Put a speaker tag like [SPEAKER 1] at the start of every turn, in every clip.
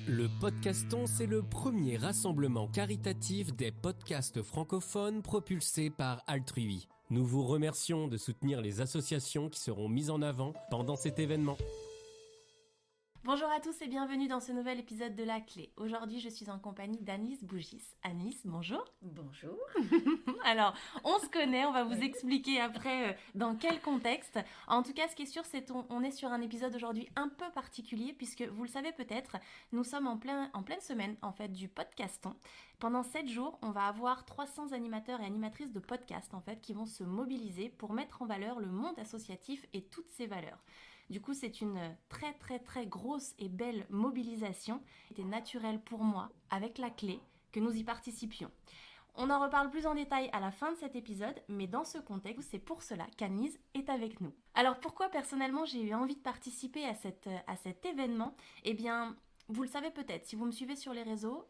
[SPEAKER 1] Le Podcaston, c'est le premier rassemblement caritatif des podcasts francophones propulsé par Altrui. Nous vous remercions de soutenir les associations qui seront mises en avant pendant cet événement.
[SPEAKER 2] Bonjour à tous et bienvenue dans ce nouvel épisode de La Clé. Aujourd'hui, je suis en compagnie d'Anis Bougis. Anis, bonjour.
[SPEAKER 3] Bonjour.
[SPEAKER 2] Alors, on se connaît, on va vous expliquer après dans quel contexte. En tout cas, ce qui est sûr, c'est qu'on est sur un épisode aujourd'hui un peu particulier puisque, vous le savez peut-être, nous sommes en pleine semaine en fait du podcaston. Pendant 7 jours, on va avoir 300 animateurs et animatrices de podcasts en fait qui vont se mobiliser pour mettre en valeur le monde associatif et toutes ses valeurs. Du coup, c'est une très grosse et belle mobilisation. C'était naturel pour moi, avec La Clé, que nous y participions. On en reparle plus en détail à la fin de cet épisode, mais dans ce contexte, c'est pour cela qu'Anis est avec nous. Alors pourquoi personnellement j'ai eu envie de participer à cet événement ? Eh bien, vous le savez peut-être, si vous me suivez sur les réseaux,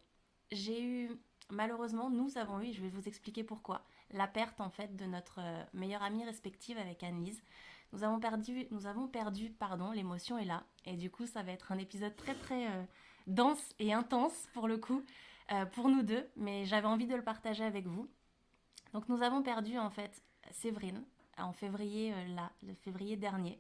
[SPEAKER 2] nous avons eu, je vais vous expliquer pourquoi, la perte en fait de notre meilleure amie respective avec Annelise. Nous avons perdu, l'émotion est là. Et du coup, ça va être un épisode très dense et intense pour le coup, pour nous deux. Mais j'avais envie de le partager avec vous. Donc nous avons perdu en fait Séverine en février, le février dernier.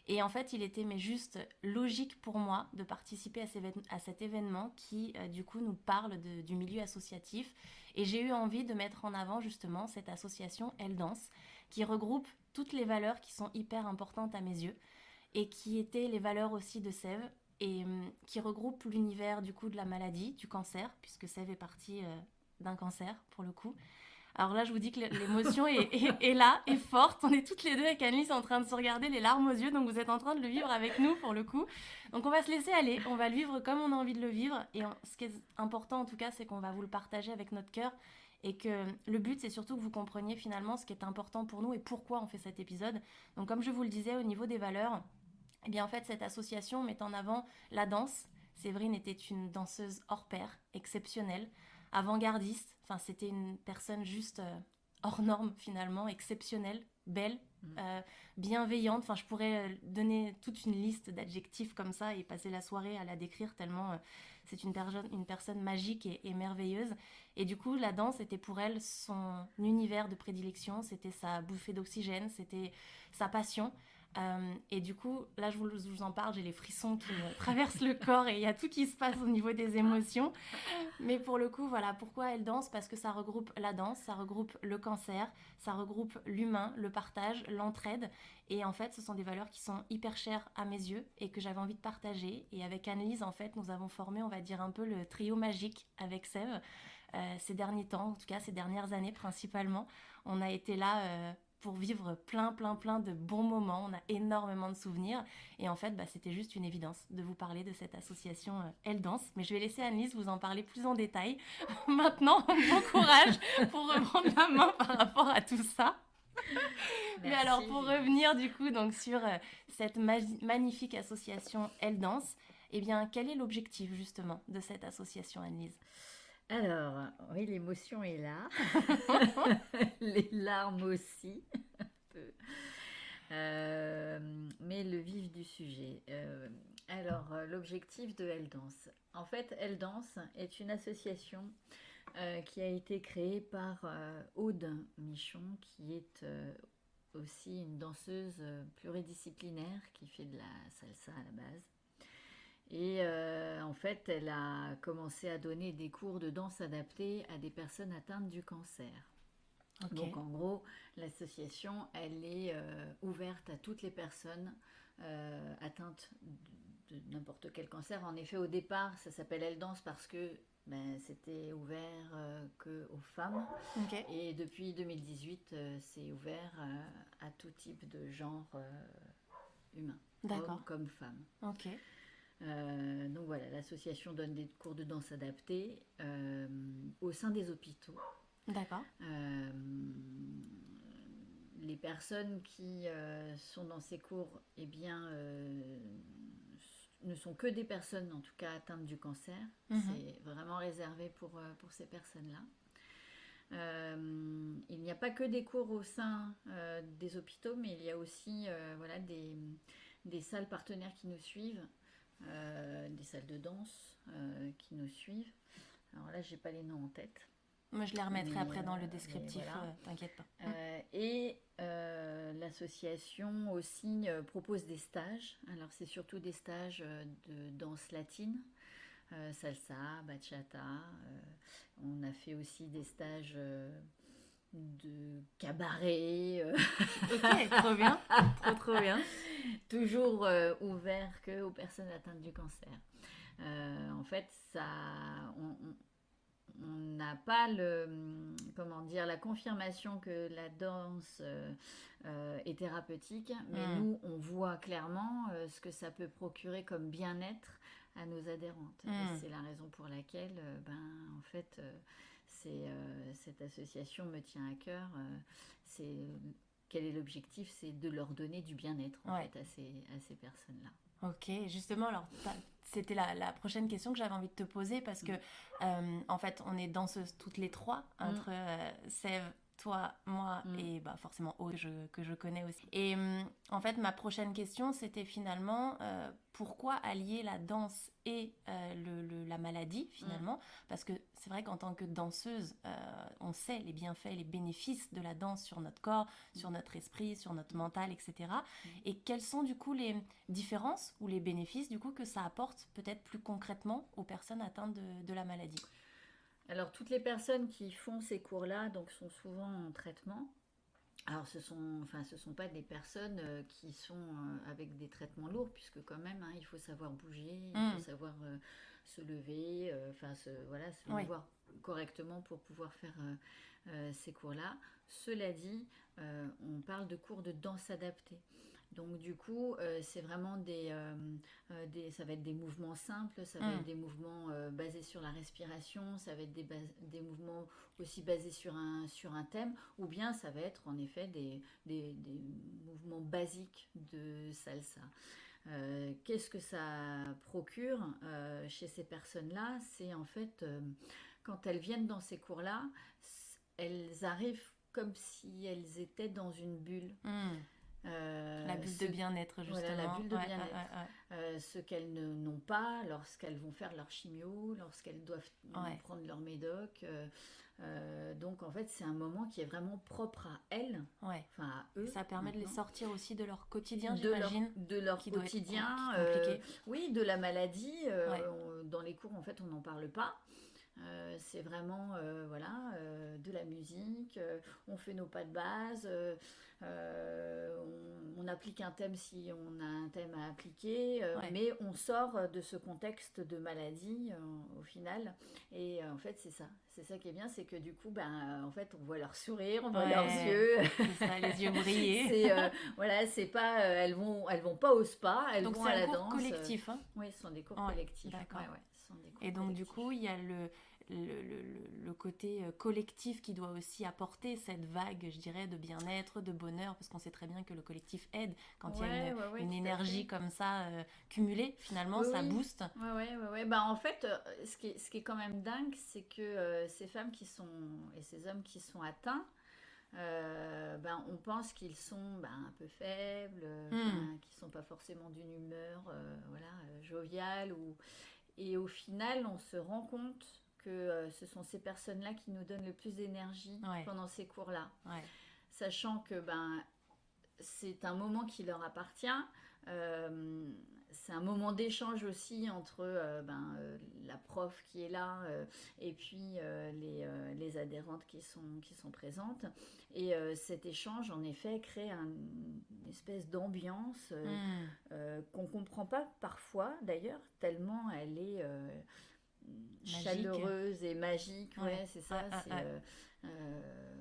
[SPEAKER 2] Et en fait, il était juste logique pour moi de participer à cet événement qui, du coup, nous parle du milieu associatif. Et j'ai eu envie de mettre en avant, justement, cette association Elle Danse, qui regroupe toutes les valeurs qui sont hyper importantes à mes yeux, et qui étaient les valeurs aussi de Sève, et qui regroupe l'univers, du coup, de la maladie, du cancer, puisque Sève est partie d'un cancer, pour le coup. Alors là, je vous dis que l'émotion est là, est forte. On est toutes les deux avec Annelise en train de se regarder les larmes aux yeux, donc vous êtes en train de le vivre avec nous pour le coup. Donc on va se laisser aller, on va le vivre comme on a envie de le vivre. Et ce qui est important en tout cas, c'est qu'on va vous le partager avec notre cœur. Et que le but, c'est surtout que vous compreniez finalement ce qui est important pour nous et pourquoi on fait cet épisode. Donc comme je vous le disais, au niveau des valeurs, eh bien en fait, cette association met en avant la danse. Séverine était une danseuse hors pair, exceptionnelle, avant-gardiste. Enfin, c'était une personne juste hors norme finalement, exceptionnelle, belle, bienveillante. Enfin, je pourrais donner toute une liste d'adjectifs comme ça et passer la soirée à la décrire tellement c'est une personne magique et merveilleuse. Et du coup, la danse était pour elle son univers de prédilection, c'était sa bouffée d'oxygène, c'était sa passion. Et du coup, là je vous en parle, j'ai les frissons qui me traversent le corps et il y a tout qui se passe au niveau des émotions. Mais pour le coup, voilà, pourquoi Elle Danse ? Parce que ça regroupe la danse, ça regroupe le cancer, ça regroupe l'humain, le partage, l'entraide. Et en fait, ce sont des valeurs qui sont hyper chères à mes yeux et que j'avais envie de partager. Et avec Annelise, en fait, nous avons formé, on va dire, un peu le trio magique avec Sève. Ces derniers temps, en tout cas ces dernières années principalement, on a été là... pour vivre plein de bons moments. On a énormément de souvenirs. Et en fait, c'était juste une évidence de vous parler de cette association Elle Danse. Mais je vais laisser Annelise vous en parler plus en détail. Maintenant, bon courage pour reprendre la main par rapport à tout ça.
[SPEAKER 3] Merci.
[SPEAKER 2] Mais alors, pour revenir du coup donc, sur cette magnifique association Elle Danse, eh bien, quel est l'objectif justement de cette association, Annelise ?
[SPEAKER 3] Alors, oui, l'émotion est là. Les larmes aussi. Un peu. Mais le vif du sujet. L'objectif de Elle Danse. En fait, Elle Danse est une association qui a été créée par Aude Michon, qui est aussi une danseuse pluridisciplinaire qui fait de la salsa à la base. Et en fait, elle a commencé à donner des cours de danse adaptés à des personnes atteintes du cancer. Okay. Donc en gros, l'association, elle est ouverte à toutes les personnes atteintes de n'importe quel cancer. En effet, au départ, ça s'appelle Elle Danse parce que c'était ouvert qu'aux femmes. Okay. Et depuis 2018, c'est ouvert à tout type de genre humain, hommes comme femmes.
[SPEAKER 2] Ok.
[SPEAKER 3] Donc voilà, l'association donne des cours de danse adaptés au sein des hôpitaux.
[SPEAKER 2] D'accord.
[SPEAKER 3] Les personnes qui sont dans ces cours, eh bien, ne sont que des personnes, en tout cas, atteintes du cancer. C'est vraiment réservé pour ces personnes-là. Il n'y a pas que des cours au sein des hôpitaux, mais il y a aussi des salles partenaires qui nous suivent. des salles de danse qui nous suivent. Alors là, j'ai pas les noms en tête.
[SPEAKER 2] Moi, je les remettrai
[SPEAKER 3] Mais,
[SPEAKER 2] après dans le descriptif,
[SPEAKER 3] voilà.
[SPEAKER 2] t'inquiète pas.
[SPEAKER 3] Et l'association aussi propose des stages. Alors, c'est surtout des stages de danse latine, salsa, bachata. On a fait aussi des stages de cabaret.
[SPEAKER 2] Ok, trop bien, trop bien.
[SPEAKER 3] Toujours ouvert que aux personnes atteintes du cancer. En fait, on n'a pas la confirmation que la danse est thérapeutique, mais nous, on voit clairement ce que ça peut procurer comme bien-être à nos adhérentes. Et c'est la raison pour laquelle, en fait, cette association me tient à cœur. Quel est l'objectif? C'est de leur donner du bien-être en fait, à ces personnes-là.
[SPEAKER 2] Ok, justement, alors c'était la prochaine question que j'avais envie de te poser parce que en fait, on est danseuses toutes les trois, entre Sève, toi, moi et forcément Aude que je connais aussi. Et en fait, ma prochaine question, c'était finalement pourquoi allier la danse et la maladie finalement, parce que c'est vrai qu'en tant que danseuse, on sait les bienfaits, les bénéfices de la danse sur notre corps, sur notre esprit, sur notre mental, etc. Et quelles sont du coup les différences ou les bénéfices du coup que ça apporte peut-être plus concrètement aux personnes atteintes de la maladie?
[SPEAKER 3] Alors, toutes les personnes qui font ces cours-là donc, sont souvent en traitement. Alors, ce sont pas des personnes qui sont avec des traitements lourds, puisque quand même, il faut savoir bouger, il faut savoir se lever, se mouvoir correctement pour pouvoir faire ces cours-là. Cela dit, on parle de cours de danse adaptée. Donc du coup, c'est vraiment ça va être des mouvements simples, ça va être des mouvements basés sur la respiration, ça va être des mouvements aussi basés sur un thème, ou bien ça va être en effet des mouvements basiques de salsa. Qu'est-ce que ça procure chez ces personnes-là? C'est en fait, quand elles viennent dans ces cours-là, elles arrivent comme si elles étaient dans une bulle.
[SPEAKER 2] La bulle de bien-être, justement.
[SPEAKER 3] Voilà, la bulle de bien-être. Ce qu'elles n'ont pas lorsqu'elles vont faire leur chimio, lorsqu'elles doivent prendre leur médoc. Donc, en fait, c'est un moment qui est vraiment propre à elles, enfin à eux.
[SPEAKER 2] Ça permet de les sortir aussi de leur quotidien, j'imagine.
[SPEAKER 3] De leur quotidien.
[SPEAKER 2] Compliqué.
[SPEAKER 3] Oui, de la maladie. Dans les cours, en fait, on n'en parle pas. C'est vraiment de la musique, on fait nos pas de base, on applique un thème si on a un thème à appliquer, mais on sort de ce contexte de maladie au final. Et en fait, c'est ça qui est bien, c'est que du coup, en fait, on voit leur sourire, on voit leurs yeux.
[SPEAKER 2] C'est ça, les yeux briller.
[SPEAKER 3] C'est pas, elles vont pas au spa, elles vont à la danse.
[SPEAKER 2] Donc c'est un cours collectif.
[SPEAKER 3] Oui, ce sont des cours collectifs.
[SPEAKER 2] D'accord.
[SPEAKER 3] Et
[SPEAKER 2] donc du coup, il y a le côté collectif qui doit aussi apporter cette vague, je dirais, de bien-être, de bonheur, parce qu'on sait très bien que le collectif aide quand il y a une énergie comme ça cumulée, finalement, ça booste.
[SPEAKER 3] En fait, ce qui est quand même dingue, c'est que ces femmes et ces hommes qui sont atteints, on pense qu'ils sont un peu faibles, qu'ils sont pas forcément d'une humeur joviale, et au final on se rend compte que ce sont ces personnes-là qui nous donnent le plus d'énergie pendant ces cours-là, sachant que c'est un moment qui leur appartient. C'est un moment d'échange aussi entre la prof qui est là et puis les adhérentes qui sont présentes. Et cet échange, en effet, crée une espèce d'ambiance qu'on ne comprend pas parfois, d'ailleurs, tellement elle est chaleureuse et magique. C'est ça.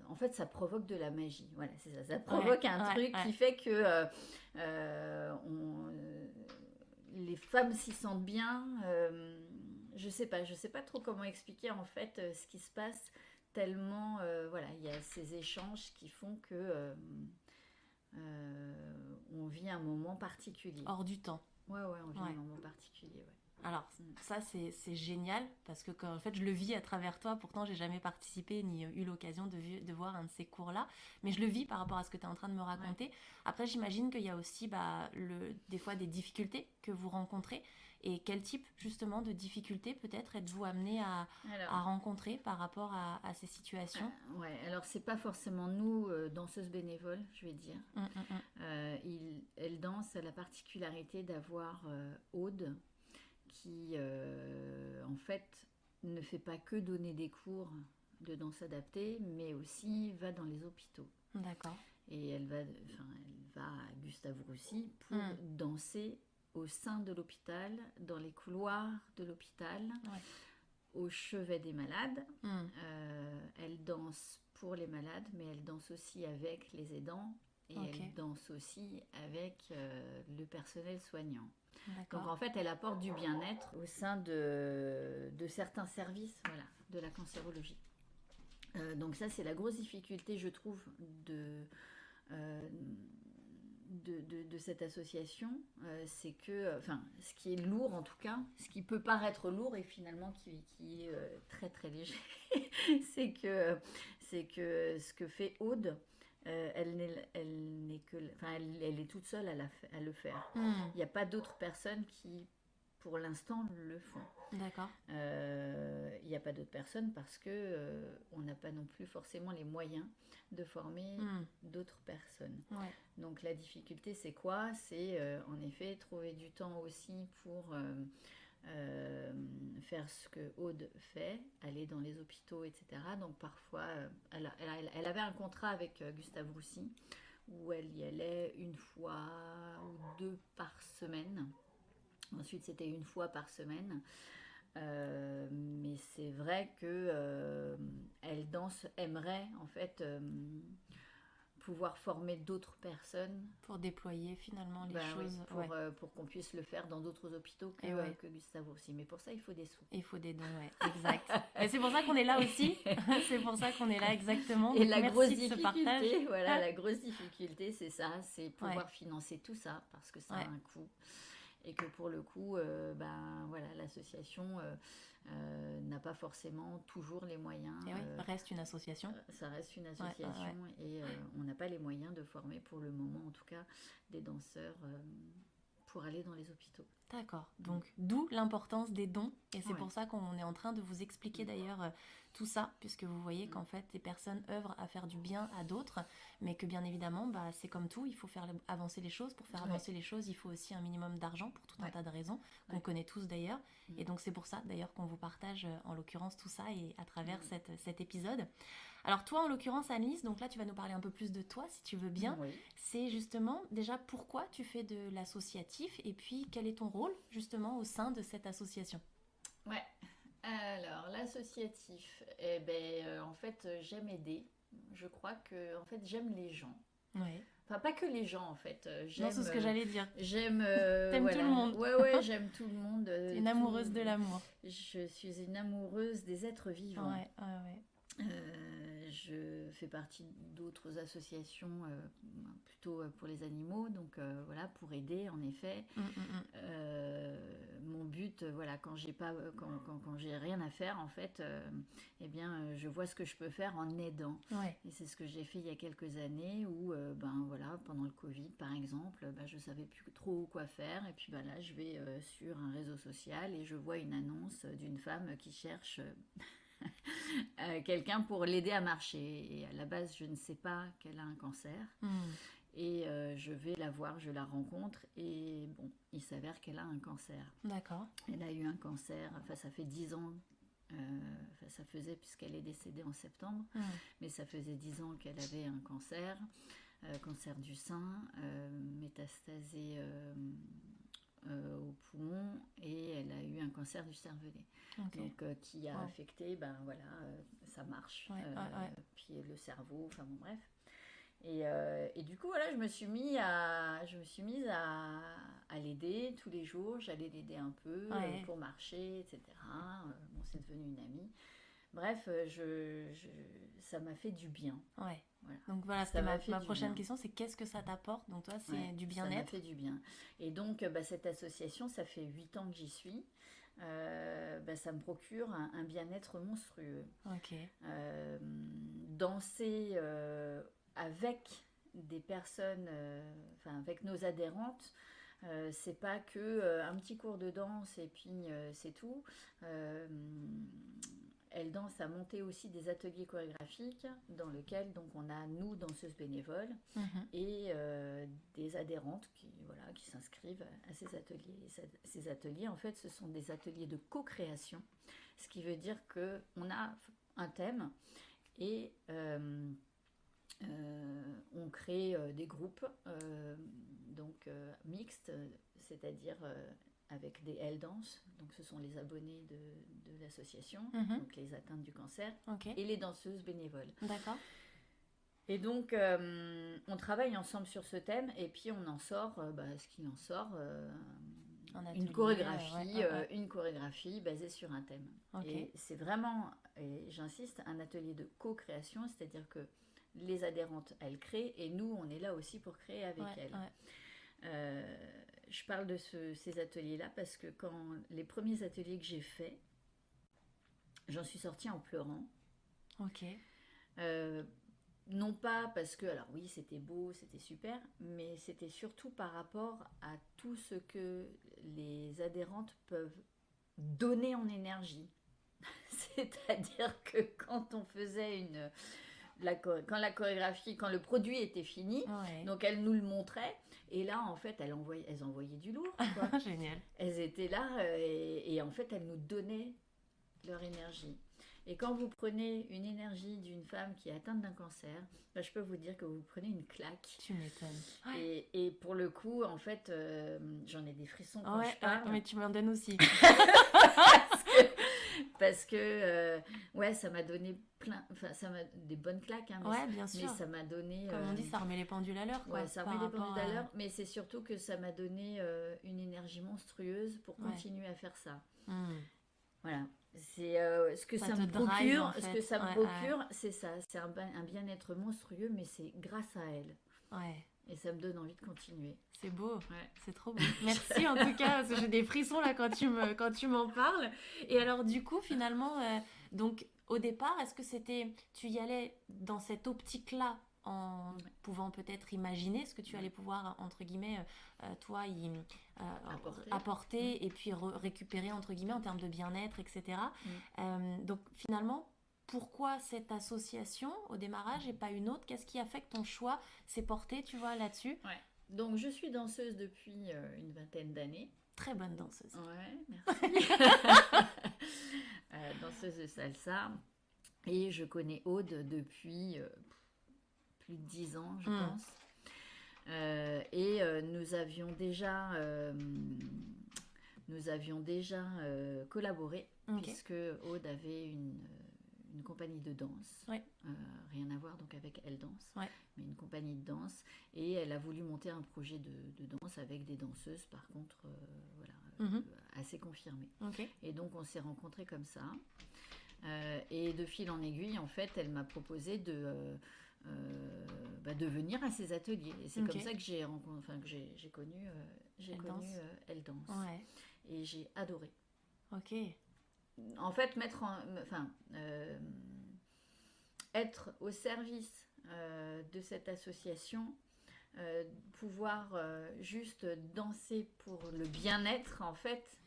[SPEAKER 3] En fait, ça provoque de la magie. Voilà, c'est ça. Ça provoque un truc qui fait que les femmes s'y sentent bien. Je sais pas trop comment expliquer en fait ce qui se passe. Tellement, il y a ces échanges qui font que on vit un moment particulier.
[SPEAKER 2] Hors du temps.
[SPEAKER 3] On vit un moment particulier.
[SPEAKER 2] Alors ça c'est génial parce que en fait je le vis à travers toi, pourtant j'ai jamais participé ni eu l'occasion de voir un de ces cours-là, mais je le vis par rapport à ce que tu es en train de me raconter. Après j'imagine qu'il y a aussi des fois des difficultés que vous rencontrez Et quel type justement de difficultés peut-être êtes-vous amené à
[SPEAKER 3] Alors,
[SPEAKER 2] rencontrer par rapport à ces situations?
[SPEAKER 3] ouais, alors c'est pas forcément nous, danseuses bénévoles, je vais dire.
[SPEAKER 2] Hum, hum, hum.
[SPEAKER 3] Elle danse a la particularité d'avoir Aude, qui en fait ne fait pas que donner des cours de danse adaptée, mais aussi va dans les hôpitaux.
[SPEAKER 2] D'accord.
[SPEAKER 3] Et elle va à Gustave Roussy pour danser au sein de l'hôpital, dans les couloirs de l'hôpital,
[SPEAKER 2] Ouais.
[SPEAKER 3] au chevet des malades.
[SPEAKER 2] Hum.
[SPEAKER 3] Elle danse pour les malades, mais elle danse aussi avec les aidants et
[SPEAKER 2] Ok.
[SPEAKER 3] elle danse aussi avec le personnel soignant. Donc
[SPEAKER 2] D'accord.
[SPEAKER 3] en fait, elle apporte du bien-être au sein de certains services, voilà, de la cancérologie. Donc ça, c'est la grosse difficulté, je trouve, euh, de cette association. C'est que, enfin, ce qui est lourd en tout cas, ce qui peut paraître lourd et finalement qui est très très léger, c'est que ce que fait Aude, elle n'est que, enfin, elle est toute seule à le faire.
[SPEAKER 2] Hum.
[SPEAKER 3] Il n'y a pas d'autres personnes qui, pour l'instant, le font.
[SPEAKER 2] D'accord.
[SPEAKER 3] Il n'y a pas d'autres personnes parce que on n'a pas non plus forcément les moyens de former d'autres personnes.
[SPEAKER 2] Ouais.
[SPEAKER 3] Donc la difficulté, c'est quoi? C'est en effet trouver du temps aussi pour faire ce que Aude fait, aller dans les hôpitaux, etc. Donc parfois, elle avait un contrat avec Gustave Roussy où elle y allait une fois ou deux par semaine. Ensuite, c'était une fois par semaine. Mais c'est vrai que elle aimerait en fait pouvoir former d'autres personnes
[SPEAKER 2] Pour déployer finalement les choses.
[SPEAKER 3] oui,
[SPEAKER 2] Ouais.
[SPEAKER 3] pour qu'on puisse le faire dans d'autres hôpitaux
[SPEAKER 2] Et ouais.
[SPEAKER 3] que Gustave aussi. Mais pour ça, il faut des sous.
[SPEAKER 2] Il faut des dons, ouais, exact. Et c'est pour ça qu'on est là aussi. C'est pour ça qu'on est là exactement.
[SPEAKER 3] Et
[SPEAKER 2] Donc,
[SPEAKER 3] la
[SPEAKER 2] merci
[SPEAKER 3] grosse
[SPEAKER 2] de ce partage.
[SPEAKER 3] difficulté, voilà, la grosse difficulté, c'est ça, c'est pouvoir
[SPEAKER 2] Ouais.
[SPEAKER 3] financer tout ça parce que ça
[SPEAKER 2] Ouais.
[SPEAKER 3] a un coût. Et que pour le coup, ben voilà, l'association n'a pas forcément toujours les moyens.
[SPEAKER 2] Et oui, reste une association.
[SPEAKER 3] Ça reste une association et on n'a pas les moyens de former pour le moment, en tout cas, des danseurs pour aller dans les hôpitaux.
[SPEAKER 2] D'accord. Donc, d'où l'importance des dons. Et c'est
[SPEAKER 3] Ouais.
[SPEAKER 2] pour ça qu'on est en train de vous expliquer d'ailleurs tout ça, puisque vous voyez qu'en fait, des personnes œuvrent à faire du bien à d'autres, mais que bien évidemment, bah, c'est comme tout, il faut faire avancer les choses. Pour faire avancer les choses, il faut aussi un minimum d'argent pour tout un tas de raisons, qu'on connaît tous d'ailleurs. Et donc, c'est pour ça d'ailleurs qu'on vous partage en l'occurrence tout ça et à travers cet épisode. Alors toi, en l'occurrence, Annelise, donc là, tu vas nous parler un peu plus de toi, si tu veux bien.
[SPEAKER 3] Oui.
[SPEAKER 2] C'est justement déjà pourquoi tu fais de l'associatif et puis quel est ton rôle justement au sein de cette association?
[SPEAKER 3] Ouais. Alors, l'associatif, eh ben, en fait, j'aime aider. Je crois que, en fait, j'aime les gens.
[SPEAKER 2] Ouais.
[SPEAKER 3] Enfin, pas que les gens, en fait. J'aime,
[SPEAKER 2] Non, c'est ce que j'allais dire.
[SPEAKER 3] J'aime.
[SPEAKER 2] T'aimes tout le monde.
[SPEAKER 3] Ouais, j'aime tout le monde.
[SPEAKER 2] T'es une amoureuse de l'amour.
[SPEAKER 3] Je suis une amoureuse des êtres vivants.
[SPEAKER 2] Ouais.
[SPEAKER 3] Je fais partie d'autres associations plutôt pour les animaux, donc voilà, pour aider en effet. Mon but, voilà, quand j'ai rien à faire en fait, eh bien, je vois ce que je peux faire en aidant.
[SPEAKER 2] Ouais.
[SPEAKER 3] Et c'est ce que j'ai fait il y a quelques années où, ben voilà, pendant le Covid par exemple, ben, je savais plus trop quoi faire et puis ben là, je vais sur un réseau social et je vois une annonce d'une femme qui cherche quelqu'un pour l'aider à marcher. Et à la base, je ne sais pas qu'elle a un cancer. Et je vais la voir, je la rencontre. Et bon, il s'avère qu'elle a un cancer.
[SPEAKER 2] D'accord.
[SPEAKER 3] Elle a eu un cancer, enfin ça fait 10 ans. Enfin, ça faisait, puisqu'elle est décédée en septembre, mais ça faisait 10 ans qu'elle avait un cancer. Cancer du sein, métastasé au poumon, et elle a eu un cancer du cervelet.
[SPEAKER 2] Ok.
[SPEAKER 3] Donc qui a affecté ben voilà sa marche, puis le cerveau, enfin bon bref, et du coup voilà, je me suis mise à l'aider tous les jours. J'allais l'aider un peu pour marcher, etc. Bon, c'est devenu une amie. Bref, ça m'a fait du bien.
[SPEAKER 2] Ouais.
[SPEAKER 3] Voilà.
[SPEAKER 2] Donc voilà, c'était ma prochaine question, c'est qu'est-ce que ça t'apporte? Donc toi, c'est du bien-être.
[SPEAKER 3] Ça m'a fait du bien. Et donc, cette association, ça fait 8 ans que j'y suis. Ça me procure un bien-être monstrueux.
[SPEAKER 2] Ok.
[SPEAKER 3] Danser avec des personnes, avec nos adhérentes, C'est pas que un petit cours de danse et puis c'est tout. Elle danse a monté aussi des ateliers chorégraphiques dans lesquels donc on a nous danseuses bénévoles et des adhérentes qui s'inscrivent à ces ateliers. Ces ateliers en fait ce sont des ateliers de co-création, ce qui veut dire que on a un thème et on crée des groupes mixtes, c'est-à-dire avec des L-danses, donc ce sont les abonnés de l'association, donc les atteintes du cancer, et les danseuses bénévoles.
[SPEAKER 2] D'accord.
[SPEAKER 3] Et donc on travaille ensemble sur ce thème et puis on en sort ce qu'il en sort. Une chorégraphie basée sur un thème. Et c'est vraiment, et j'insiste, un atelier de co-création, c'est-à-dire que les adhérentes, elles créent et nous, on est là aussi pour créer avec elles. Je parle de ces ateliers-là parce que quand les premiers ateliers que j'ai faits, j'en suis sortie en pleurant. Non pas parce que, alors oui, c'était beau, c'était super, mais c'était surtout par rapport à tout ce que les adhérentes peuvent donner en énergie. C'est-à-dire que quand on faisait quand la chorégraphie, quand le produit était fini, donc elles nous le montraient, et là, en fait, elles envoyaient du lourd. Quoi.
[SPEAKER 2] Génial.
[SPEAKER 3] Elles étaient là, et en fait, elles nous donnaient leur énergie. Et quand vous prenez une énergie d'une femme qui est atteinte d'un cancer, je peux vous dire que vous prenez une claque.
[SPEAKER 2] Tu m'étonnes.
[SPEAKER 3] Et pour le coup, en fait, j'en ai des frissons quand je parle.
[SPEAKER 2] Mais tu m'en donnes aussi.
[SPEAKER 3] parce que ça m'a donné ça m'a des bonnes claques.
[SPEAKER 2] Bien sûr.
[SPEAKER 3] Mais ça m'a donné...
[SPEAKER 2] Comme on dit, ça remet les pendules à l'heure.
[SPEAKER 3] Ça remet les pendules à l'heure. Mais c'est surtout que ça m'a donné une énergie monstrueuse pour continuer à faire ça. Voilà. C'est ce que ça me procure, en fait. Ce que ça me procure, c'est ça, c'est un bien-être monstrueux, mais c'est grâce à elle. Et ça me donne envie de continuer.
[SPEAKER 2] C'est beau, c'est trop beau. Merci en tout cas, parce que j'ai des frissons là quand tu m'en parles. Et alors du coup, finalement, donc au départ, est-ce que tu y allais dans cette optique-là en pouvant peut-être imaginer ce que tu allais pouvoir, entre guillemets, toi, apporter et puis récupérer, entre guillemets, en termes de bien-être, etc. Donc, finalement, pourquoi cette association au démarrage et pas une autre ? Qu'est-ce qui a fait que ton choix s'est porté, tu vois, là-dessus ?
[SPEAKER 3] Donc, je suis danseuse depuis une 20aine d'années.
[SPEAKER 2] Très bonne danseuse.
[SPEAKER 3] Merci. Danseuse de salsa. Et je connais Aude depuis... plus de 10 ans, je pense. Nous avions déjà collaboré, puisque Aude avait une compagnie de danse, rien à voir donc avec Elle Danse, mais une compagnie de danse, et elle a voulu monter un projet de danse avec des danseuses, par contre, assez confirmées. Et donc on s'est rencontrés comme ça, et de fil en aiguille, en fait, elle m'a proposé de venir à ces ateliers, et c'est comme ça que j'ai connu Elle Danse, et j'ai adoré. En fait, être au service de cette association, pouvoir juste danser pour le bien-être, en fait,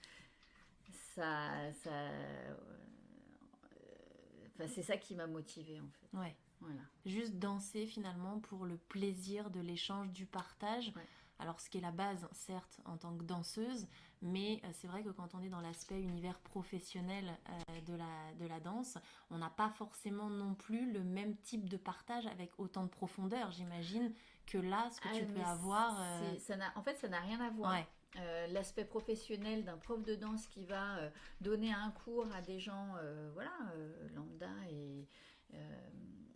[SPEAKER 3] c'est ça qui m'a motivée, en fait. Voilà.
[SPEAKER 2] Juste danser finalement pour le plaisir de l'échange, du partage. Alors ce qui est la base, certes, en tant que danseuse, mais c'est vrai que quand on est dans l'aspect univers professionnel de la danse, on n'a pas forcément non plus le même type de partage avec autant de profondeur, j'imagine, que là, ce que tu peux avoir...
[SPEAKER 3] En fait, ça n'a rien à voir. L'aspect professionnel d'un prof de danse qui va donner un cours à des gens lambda et...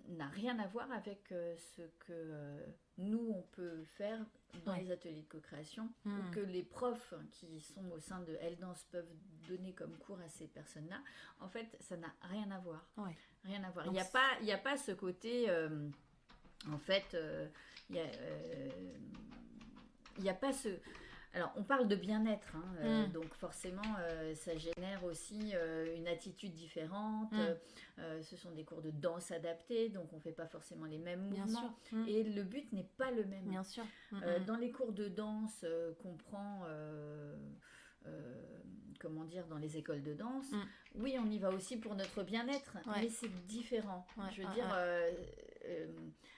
[SPEAKER 3] n'a rien à voir avec ce que nous on peut faire dans les ateliers de co-création, ou que les profs qui sont au sein de Elle Danse peuvent donner comme cours à ces personnes-là. En fait, ça n'a rien à voir. Rien à voir. Il n'y a pas ce côté en fait il y a pas ce... Alors, on parle de bien-être, donc forcément, ça génère aussi une attitude différente. Ce sont des cours de danse adaptés, donc on ne fait pas forcément les mêmes
[SPEAKER 2] Bien
[SPEAKER 3] mouvements.
[SPEAKER 2] sûr.
[SPEAKER 3] Et le but n'est pas le même.
[SPEAKER 2] Bien sûr.
[SPEAKER 3] Dans les cours de danse qu'on prend, comment dire, dans les écoles de danse, oui, on y va aussi pour notre bien-être, mais c'est différent. Je veux dire...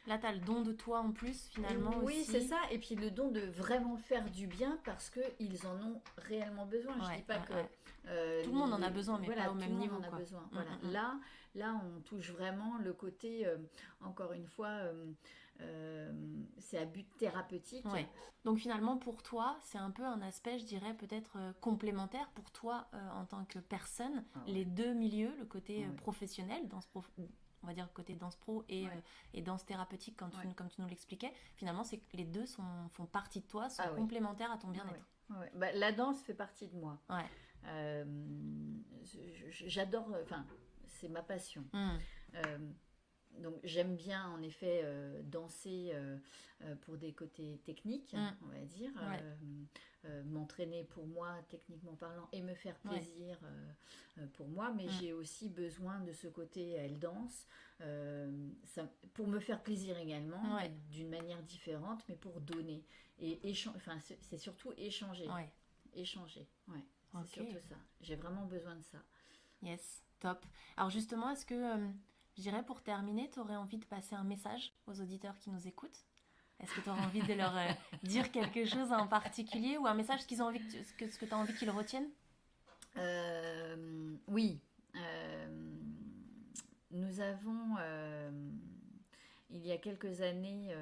[SPEAKER 2] Là, tu as le don de toi en plus, finalement.
[SPEAKER 3] Oui,
[SPEAKER 2] aussi.
[SPEAKER 3] c'est ça. Et puis le don de vraiment faire du bien parce qu'ils en ont réellement besoin. Je ne dis pas que...
[SPEAKER 2] tout le monde en a besoin, mais
[SPEAKER 3] voilà,
[SPEAKER 2] pas au même niveau.
[SPEAKER 3] Tout le monde en a besoin. Voilà. Là, on touche vraiment le côté, encore une fois, c'est à but thérapeutique.
[SPEAKER 2] Ouais. Donc finalement, pour toi, c'est un peu un aspect, je dirais, peut-être complémentaire pour toi en tant que personne. Les deux milieux, le côté professionnel, on va dire côté danse pro et danse thérapeutique, comme tu nous l'expliquais. Finalement, c'est que les deux font partie de toi, sont complémentaires à ton bien-être.
[SPEAKER 3] Bah, la danse fait partie de moi. J'adore, enfin, c'est ma passion. Donc j'aime bien en effet danser pour des côtés techniques, on va dire, m'entraîner pour moi techniquement parlant et me faire plaisir pour moi, mais j'ai aussi besoin de ce côté elle danse pour me faire plaisir également, d'une manière différente, mais pour donner et c'est surtout échanger. Échanger, c'est surtout ça. J'ai vraiment besoin de ça.
[SPEAKER 2] Yes, top. Alors justement, est-ce que je dirais pour terminer, tu aurais envie de passer un message aux auditeurs qui nous écoutent? Est-ce que tu aurais envie de leur dire quelque chose en particulier ou un message qu'ils ont envie que tu as envie qu'ils retiennent?
[SPEAKER 3] Oui. Nous avons, il y a quelques années,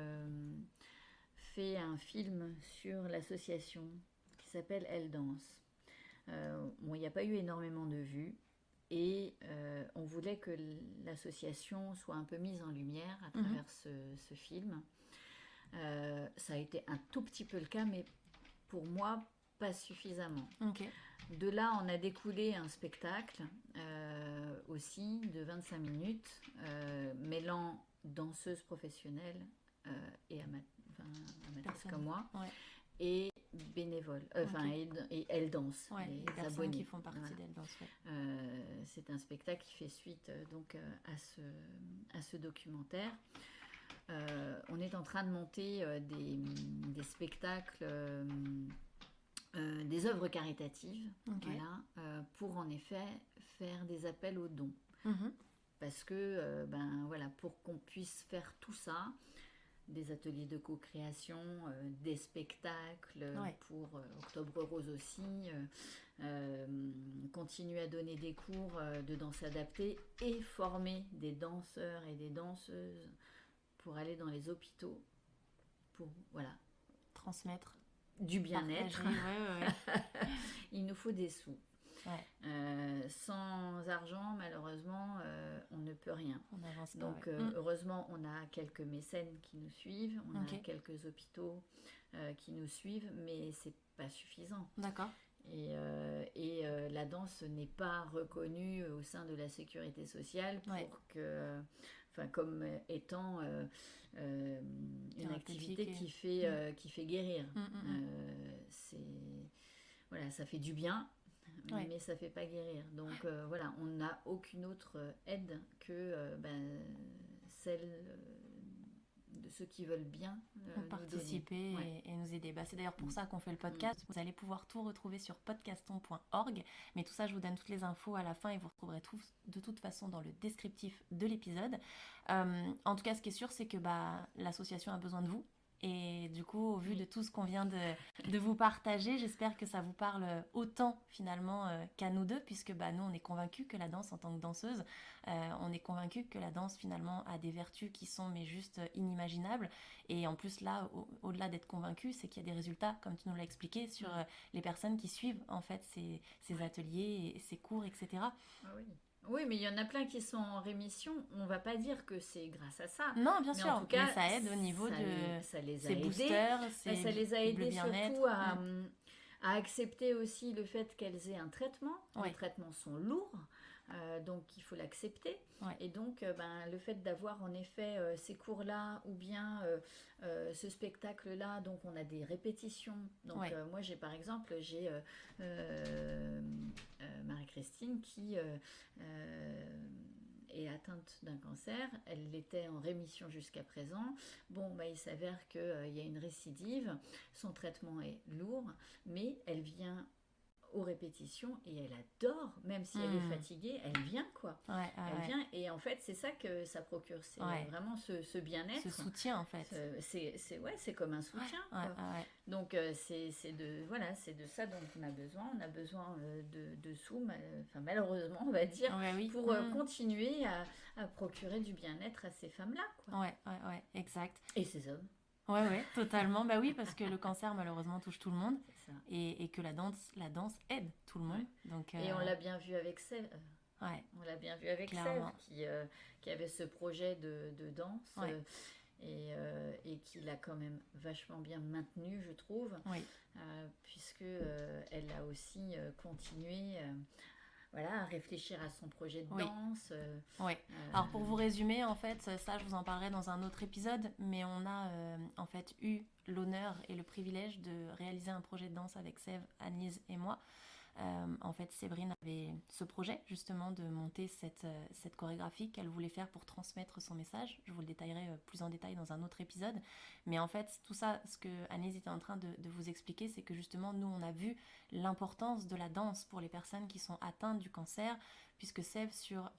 [SPEAKER 3] fait un film sur l'association qui s'appelle Elle Danse. Bon, il n'y a pas eu énormément de vues. Et on voulait que l'association soit un peu mise en lumière à travers ce film. Ça a été un tout petit peu le cas, mais pour moi, pas suffisamment. De là, on a découlé un spectacle aussi de 25 minutes, mêlant danseuses professionnelles et amateurs comme moi. Et bénévoles, et Elle Danse,
[SPEAKER 2] les personnes abonnés qui font partie d'Elle Danse.
[SPEAKER 3] C'est un spectacle qui fait suite donc à ce documentaire. On est en train de monter des spectacles, des œuvres caritatives, pour en effet faire des appels aux dons. Parce que, pour qu'on puisse faire tout ça, des ateliers de co-création, des spectacles pour Octobre Rose aussi, continuer à donner des cours de danse adaptée et former des danseurs et des danseuses pour aller dans les hôpitaux, pour
[SPEAKER 2] transmettre
[SPEAKER 3] du bien-être. Il nous faut des sous. Sans argent, malheureusement, on ne peut rien. Donc, heureusement, on a quelques mécènes qui nous suivent, on a quelques hôpitaux qui nous suivent, mais c'est pas suffisant.
[SPEAKER 2] D'accord.
[SPEAKER 3] Et la danse n'est pas reconnue au sein de la sécurité sociale pour que, comme étant une activité qui fait guérir. Ça fait du bien. Mais ça ne fait pas guérir. Donc on n'a aucune autre aide que celle de ceux qui veulent bien
[SPEAKER 2] participer et nous aider. C'est d'ailleurs pour ça qu'on fait le podcast. Vous allez pouvoir tout retrouver sur podcaston.org. Mais tout ça, je vous donne toutes les infos à la fin et vous retrouverez tout de toute façon dans le descriptif de l'épisode. En tout cas, ce qui est sûr, c'est que l'association a besoin de vous. Et du coup, au vu de tout ce qu'on vient de vous partager, j'espère que ça vous parle autant finalement qu'à nous deux, puisque nous, on est convaincus que la danse en tant que danseuse, on est convaincus que la danse finalement a des vertus qui sont mais juste inimaginables. Et en plus là, au-delà d'être convaincus, c'est qu'il y a des résultats, comme tu nous l'as expliqué, sur les personnes qui suivent en fait ces ateliers, et ces cours, etc.
[SPEAKER 3] Ah oui. Oui, mais il y en a plein qui sont en rémission. On ne va pas dire que c'est grâce à ça.
[SPEAKER 2] Non, bien sûr.
[SPEAKER 3] En tout cas,
[SPEAKER 2] mais ça aide au niveau de
[SPEAKER 3] ça les a
[SPEAKER 2] ces
[SPEAKER 3] aidés.
[SPEAKER 2] boosters,
[SPEAKER 3] Ça les a aidés surtout à accepter aussi le fait qu'elles aient un traitement. Les traitements sont lourds. donc il faut l'accepter.
[SPEAKER 2] Ouais.
[SPEAKER 3] Et donc le fait d'avoir en effet ces cours-là ou bien ce spectacle-là, donc on a des répétitions. Donc
[SPEAKER 2] Ouais.
[SPEAKER 3] moi j'ai par exemple Marie-Christine qui est atteinte d'un cancer. Elle était en rémission jusqu'à présent. Bon, il s'avère qu'il y a une récidive. Son traitement est lourd, mais elle vient aux répétitions et elle adore, même si elle est fatiguée, elle vient quoi. Elle vient et en fait c'est ça que ça procure, c'est vraiment ce bien-être.
[SPEAKER 2] Ce soutien en fait.
[SPEAKER 3] C'est comme un soutien. Quoi. Donc c'est de ça dont on a besoin. On a besoin de sous, malheureusement on va dire, pour continuer à procurer du bien-être à ces femmes-là. Quoi.
[SPEAKER 2] Ouais, exact.
[SPEAKER 3] Et ces hommes.
[SPEAKER 2] Ouais, totalement. Bah oui, parce que le cancer, malheureusement, touche tout le monde. Et que la danse aide tout le monde. Donc,
[SPEAKER 3] et on l'a bien vu avec Sève. On l'a bien vu avec Sève, qui avait ce projet de danse et qui l'a quand même vachement bien maintenu, je trouve. Puisque elle a aussi continué... à réfléchir à son projet de danse.
[SPEAKER 2] Alors pour vous résumer, en fait, ça je vous en parlerai dans un autre épisode, mais on a en fait eu l'honneur et le privilège de réaliser un projet de danse avec Sève, Annelise et moi. En fait, Séverine avait ce projet justement de monter cette chorégraphie qu'elle voulait faire pour transmettre son message. Je vous le détaillerai plus en détail dans un autre épisode. Mais en fait, tout ça, ce que Annelise était en train de vous expliquer, c'est que justement, nous, on a vu l'importance de la danse pour les personnes qui sont atteintes du cancer, puisque Sève, sur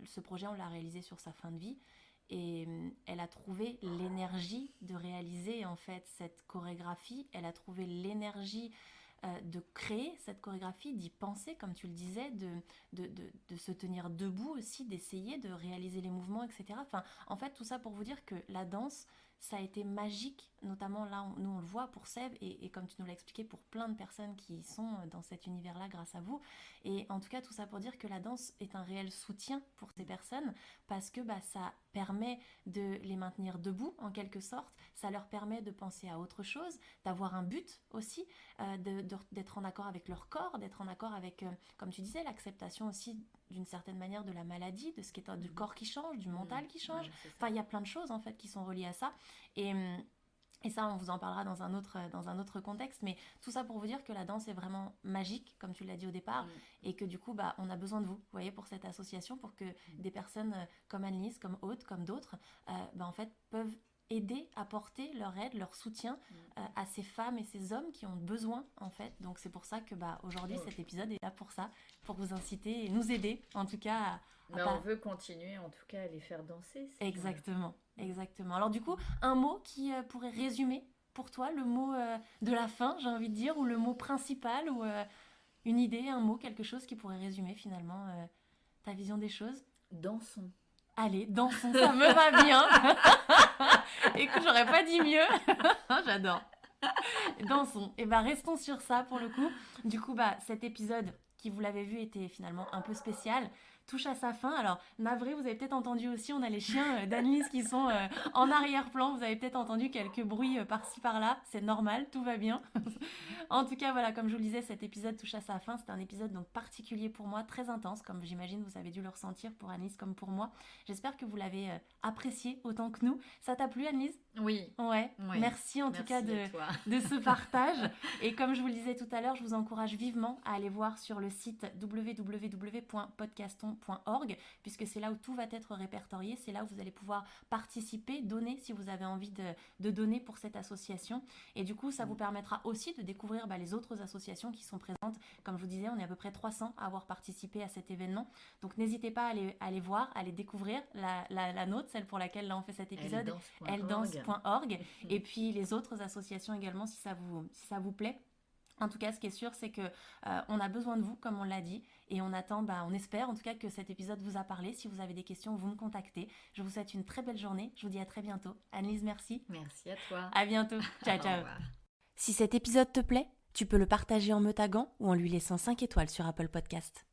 [SPEAKER 2] ce projet, on l'a réalisé sur sa fin de vie. Et elle a trouvé l'énergie de réaliser en fait cette chorégraphie. Elle a trouvé l'énergie de créer cette chorégraphie, d'y penser, comme tu le disais, de se tenir debout aussi, d'essayer de réaliser les mouvements, etc. Enfin, en fait, tout ça pour vous dire que la danse, ça a été magique, notamment là, nous on le voit pour Sève et comme tu nous l'as expliqué, pour plein de personnes qui sont dans cet univers-là grâce à vous. Et en tout cas, tout ça pour dire que la danse est un réel soutien pour ces personnes parce que ça permet de les maintenir debout en quelque sorte, ça leur permet de penser à autre chose, d'avoir un but aussi, d'être en accord avec leur corps, d'être en accord avec, comme tu disais, l'acceptation aussi d'une certaine manière de la maladie, de ce qui est du corps qui change, du mental qui change. Enfin, il y a plein de choses en fait qui sont reliées à ça. Et ça, on vous en parlera dans un autre contexte. Mais tout ça pour vous dire que la danse est vraiment magique, comme tu l'as dit au départ, et que du coup, on a besoin de vous, voyez, pour cette association, pour que des personnes comme Annelise, comme Aude, comme d'autres, en fait, peuvent aider, apporter leur aide, leur soutien à ces femmes et ces hommes qui ont besoin, en fait. Donc, c'est pour ça que aujourd'hui, cet épisode est là pour ça, pour vous inciter et nous aider, en tout cas,
[SPEAKER 3] on veut continuer, en tout cas, à les faire danser.
[SPEAKER 2] Exactement. Alors du coup, un mot qui pourrait résumer pour toi, le mot de la fin, j'ai envie de dire, ou le mot principal, ou une idée, un mot, quelque chose qui pourrait résumer finalement ta vision des choses.
[SPEAKER 3] Dansons.
[SPEAKER 2] Allez, dansons, ça me va bien. Écoute, j'aurais pas dit mieux. J'adore. Dansons. Et restons sur ça pour le coup. Du coup, cet épisode, qui vous l'avez vu, était finalement un peu spécial. Touche à sa fin. Alors, navré, vous avez peut-être entendu aussi, on a les chiens d'Annelise qui sont en arrière-plan. Vous avez peut-être entendu quelques bruits par-ci, par-là. C'est normal, tout va bien. En tout cas, voilà, comme je vous le disais, cet épisode touche à sa fin. C'est un épisode donc particulier pour moi, très intense, comme j'imagine vous avez dû le ressentir pour Annelise comme pour moi. J'espère que vous l'avez apprécié autant que nous. Ça t'a plu, Annelise ?
[SPEAKER 3] Oui.
[SPEAKER 2] Merci en tout cas de ce partage. Et comme je vous le disais tout à l'heure, je vous encourage vivement à aller voir sur le site www.podcaston.org puisque c'est là où tout va être répertorié, c'est là où vous allez pouvoir participer, donner si vous avez envie de donner pour cette association. Et du coup, ça vous permettra aussi de découvrir les autres associations qui sont présentes. Comme je vous disais, on est à peu près 300 à avoir participé à cet événement. Donc n'hésitez pas à aller voir, à aller découvrir la nôtre, celle pour laquelle là on fait cet épisode, elledance.org. Et puis les autres associations également si ça vous plaît. En tout cas, ce qui est sûr, c'est que on a besoin de vous, comme on l'a dit, et on attend, on espère en tout cas que cet épisode vous a parlé. Si vous avez des questions, vous me contactez. Je vous souhaite une très belle journée. Je vous dis à très bientôt. Annelise, merci.
[SPEAKER 3] Merci à toi.
[SPEAKER 2] À bientôt. Ciao, ciao. Si cet épisode te plaît, tu peux le partager en me taguant ou en lui laissant 5 étoiles sur Apple Podcast.